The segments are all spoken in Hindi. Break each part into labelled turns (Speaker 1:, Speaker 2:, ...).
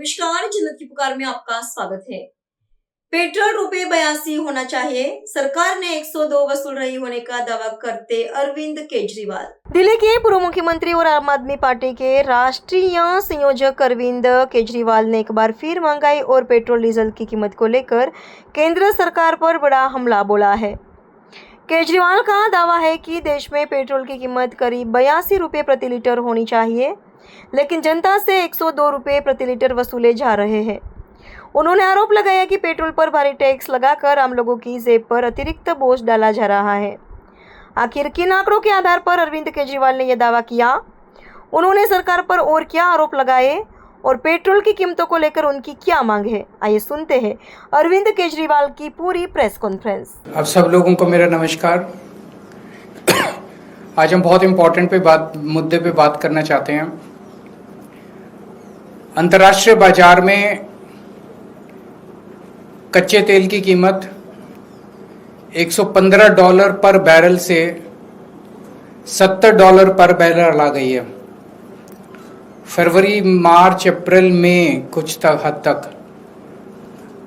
Speaker 1: नमस्कार, जन्नत की पुकार में आपका स्वागत है। पेट्रोल ₹82 होना चाहिए, सरकार ने 102 वसूल रही होने का दावा करते अरविंद केजरीवाल। दिल्ली के पूर्व मुख्यमंत्री और आम आदमी पार्टी के राष्ट्रीय संयोजक अरविंद केजरीवाल ने एक बार फिर महंगाई और पेट्रोल डीजल की कीमत को लेकर केंद्र सरकार पर बड़ा हमला बोला है। केजरीवाल का दावा है कि देश में पेट्रोल की कीमत करीब ₹82 प्रति लीटर होनी चाहिए, लेकिन जनता से 102 रुपये प्रति लीटर वसूले जा रहे हैं। उन्होंने आरोप लगाया कि पेट्रोल पर भारी टैक्स लगाकर आम लोगों की जेब पर अतिरिक्त बोझ डाला जा रहा है। आखिर किन आंकड़ों के आधार पर अरविंद केजरीवाल ने यह दावा किया? उन्होंने सरकार पर और क्या आरोप लगाए और पेट्रोल की कीमतों को लेकर उनकी क्या मांग है? आइए सुनते हैं अरविंद केजरीवाल की पूरी प्रेस कॉन्फ्रेंस।
Speaker 2: अब सब लोगों को मेरा नमस्कार। आज हम बहुत इम्पोर्टेंट मुद्दे पे बात करना चाहते हैं। अंतर्राष्ट्रीय बाजार में कच्चे तेल की कीमत $115 पर बैरल से $70 पर बैरल आ गई है। फरवरी, मार्च, अप्रैल, मई कुछ हद तक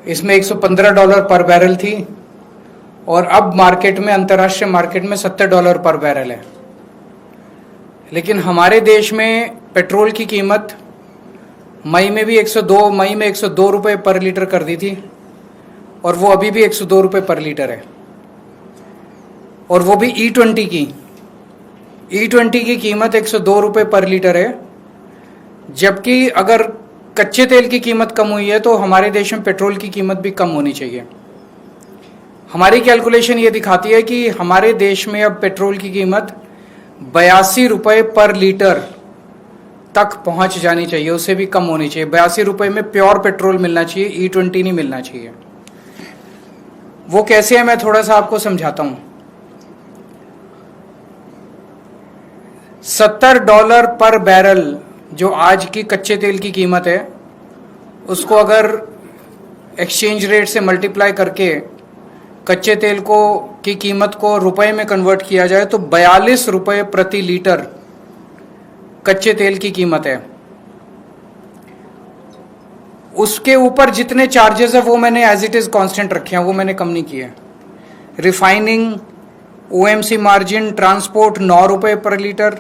Speaker 2: इसमें $115 पर बैरल थी और अब मार्केट में, अंतर्राष्ट्रीय मार्केट में $70 पर बैरल है। लेकिन हमारे देश में पेट्रोल की कीमत मई में 102 रुपये पर लीटर कर दी थी और वो अभी भी 102 रुपये पर लीटर है। और वो भी E20 की कीमत 102 रुपये पर लीटर है। जबकि अगर कच्चे तेल की कीमत कम हुई है तो हमारे देश में पेट्रोल की कीमत भी कम होनी चाहिए। हमारी कैलकुलेशन ये दिखाती है कि हमारे देश में अब पेट्रोल की कीमत 82 रुपये पर लीटर तक पहुंच जानी चाहिए, उससे भी कम होनी चाहिए। 82 रुपये में प्योर पेट्रोल मिलना चाहिए, E20 नहीं मिलना चाहिए। वो कैसे है मैं थोड़ा सा आपको समझाता हूं। $70 पर बैरल जो आज की कच्चे तेल की कीमत है, उसको अगर एक्सचेंज रेट से मल्टीप्लाई करके कच्चे तेल की कीमत को रुपए में कन्वर्ट किया जाए तो 42 रुपये प्रति लीटर कच्चे तेल की कीमत है। उसके ऊपर जितने चार्जेस है वो मैंने एज इट इज कांस्टेंट रखे हैं, वो मैंने कम नहीं किए। रिफाइनिंग, OMC मार्जिन, ट्रांसपोर्ट 9 रुपये पर लीटर,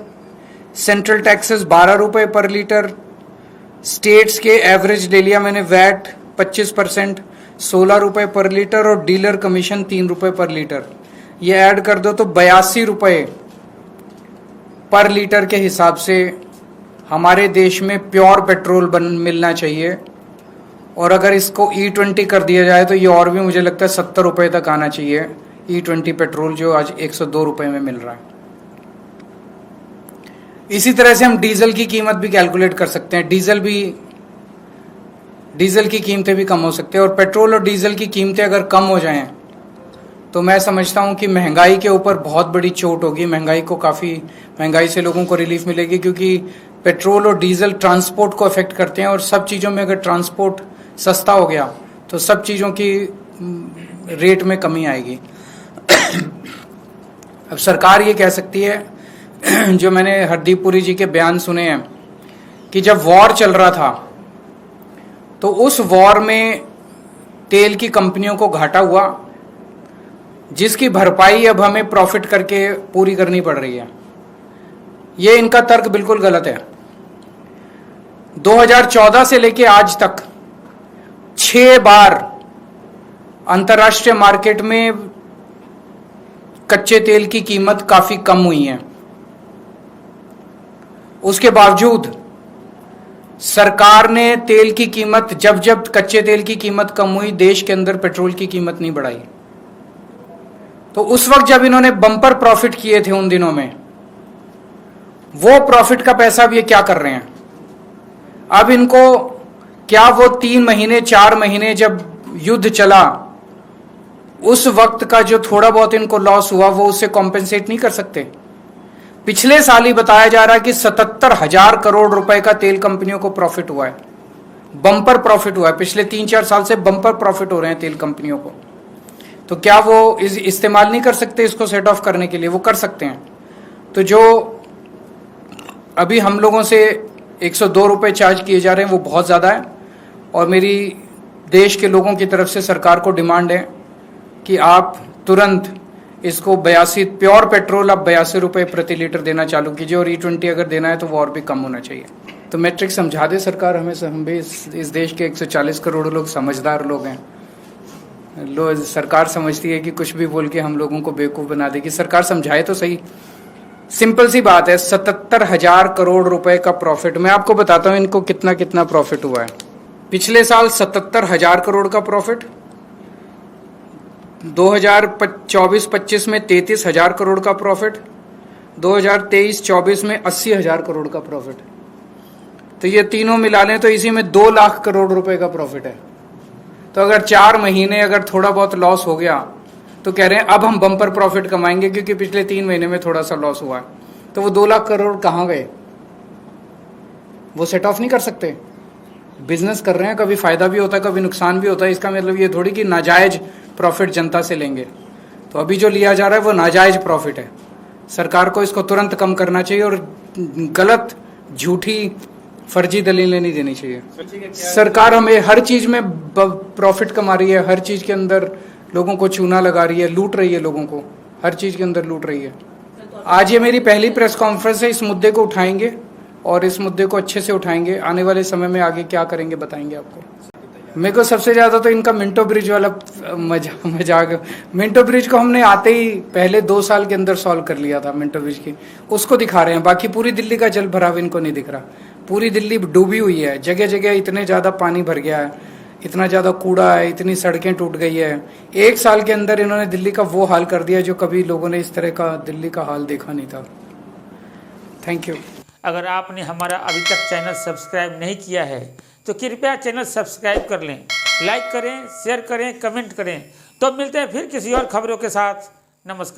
Speaker 2: सेंट्रल टैक्सेस 12 रुपये पर लीटर, स्टेट्स के एवरेज ले लिया मैंने वैट 25%, 16 रुपये पर लीटर और डीलर कमीशन 3 रुपये पर लीटर। ये ऐड कर दो तो 82 रुपये पर लीटर के हिसाब से हमारे देश में प्योर पेट्रोल मिलना चाहिए। और अगर इसको E20 कर दिया जाए तो ये और भी मुझे लगता है 70 रुपये तक आना चाहिए। E20 पेट्रोल जो आज 102 रुपये में मिल रहा है। इसी तरह से हम डीजल की कीमत भी कैलकुलेट कर सकते हैं। डीजल की कीमतें भी कम हो सकती है। और पेट्रोल और डीजल की कीमतें अगर कम हो जाएं तो मैं समझता हूं कि महंगाई के ऊपर बहुत बड़ी चोट होगी। महंगाई से लोगों को रिलीफ मिलेगी, क्योंकि पेट्रोल और डीजल ट्रांसपोर्ट को अफेक्ट करते हैं और सब चीज़ों में अगर ट्रांसपोर्ट सस्ता हो गया तो सब चीज़ों की रेट में कमी आएगी। अब सरकार ये कह सकती है, जो मैंने हरदीप पुरी जी के बयान सुने हैं, कि जब वॉर चल रहा था तो उस वॉर में तेल की कंपनियों को घाटा हुआ, जिसकी भरपाई अब हमें प्रॉफिट करके पूरी करनी पड़ रही है। ये इनका तर्क बिल्कुल गलत है। 2014 से लेके आज तक 6 बार अंतर्राष्ट्रीय मार्केट में कच्चे तेल की कीमत काफी कम हुई है। उसके बावजूद सरकार ने तेल की कीमत, जब कच्चे तेल की कीमत कम हुई, देश के अंदर पेट्रोल की कीमत नहीं बढ़ाई। तो उस वक्त जब इन्होंने बम्पर प्रॉफिट किए थे उन दिनों में, वो प्रॉफिट का पैसा अब ये क्या कर रहे हैं? अब इनको क्या वो 3 महीने 4 महीने जब युद्ध चला उस वक्त का जो थोड़ा बहुत इनको लॉस हुआ वो उससे कॉम्पेंसेट नहीं कर सकते? पिछले साल ही बताया जा रहा है कि 77,000 करोड़ रुपए का तेल कंपनियों को प्रॉफिट हुआ है, बम्पर प्रॉफिट हुआ है। पिछले 3-4 साल से बम्पर प्रॉफिट हो रहे हैं तेल कंपनियों को। तो क्या वो इस्तेमाल नहीं कर सकते इसको सेट ऑफ करने के लिए? वो कर सकते हैं। तो जो अभी हम लोगों से 102 रुपये चार्ज किए जा रहे हैं वो बहुत ज़्यादा है। और मेरी देश के लोगों की तरफ से सरकार को डिमांड है कि आप तुरंत इसको 82 प्योर पेट्रोल अब 82 रुपये प्रति लीटर देना चालू कीजिए और E20 अगर देना है तो वो और भी कम होना चाहिए। तो मैट्रिक समझा दे सरकार हमें, हम भी इस देश के 140 करोड़ लोग समझदार लोग हैं। सरकार समझती है कि कुछ भी बोल के हम लोगों को बेवकूफ़ बना देगी। सरकार समझाए तो सही। सिंपल सी बात है, 77,000 करोड़ रुपए का प्रॉफिट। मैं आपको बताता हूँ इनको कितना कितना प्रॉफिट हुआ है। पिछले साल 77,000 करोड़ का प्रॉफिट, 2024-25 में 33,000 करोड़ का प्रॉफिट, 2023-24 में 80,000 करोड़ का प्रॉफिट। तो ये तीनों मिला लें तो इसी में 2 लाख करोड़ रुपए का प्रॉफिट है। तो अगर 4 महीने अगर थोड़ा बहुत लॉस हो गया तो कह रहे हैं अब हम बम्पर प्रॉफिट कमाएंगे क्योंकि पिछले 3 महीने में थोड़ा सा लॉस हुआ है। तो वो 2 लाख करोड़ कहाँ गए? वो सेट ऑफ नहीं कर सकते। बिजनेस कर रहे हैं, कभी फायदा भी होता है कभी नुकसान भी होता है। इसका मतलब ये थोड़ी कि नाजायज प्रॉफिट जनता से लेंगे। तो अभी जो लिया जा रहा है वो नाजायज प्रॉफिट है। सरकार को इसको तुरंत कम करना चाहिए और गलत, झूठी, फर्जी दलीलें नहीं देनी चाहिए। सरकार हमें हर चीज में प्रॉफिट कमा रही है, हर चीज के अंदर लोगों को चूना लगा रही है, लूट रही है लोगों को, हर चीज के अंदर लूट रही है। आज ये मेरी पहली प्रेस कॉन्फ्रेंस है, इस मुद्दे को उठाएंगे और इस मुद्दे को अच्छे से उठाएंगे। आने वाले समय में आगे क्या करेंगे बताएंगे आपको। मेरे को सबसे ज्यादा तो इनका मिंटो ब्रिज वाला मजाक। मिंटो ब्रिज को हमने आते ही पहले 2 साल के अंदर सॉल्व कर लिया था। मिंटो ब्रिज की उसको दिखा रहे हैं, बाकी पूरी दिल्ली का जल भराव इनको नहीं दिख रहा। पूरी दिल्ली डूबी हुई है, जगह जगह इतने ज्यादा पानी भर गया है, इतना ज्यादा कूड़ा है, इतनी सड़कें टूट गई है। 1 साल के अंदर इन्होंने दिल्ली का वो हाल कर दिया जो कभी लोगों ने इस तरह का दिल्ली का हाल देखा नहीं था। Thank you.
Speaker 3: अगर आपने हमारा अभी तक चैनल सब्सक्राइब नहीं किया है तो कृपया चैनल सब्सक्राइब कर लें, लाइक करें, शेयर करें, कमेंट करें। तो मिलते हैं फिर किसी और खबरों के साथ। नमस्कार।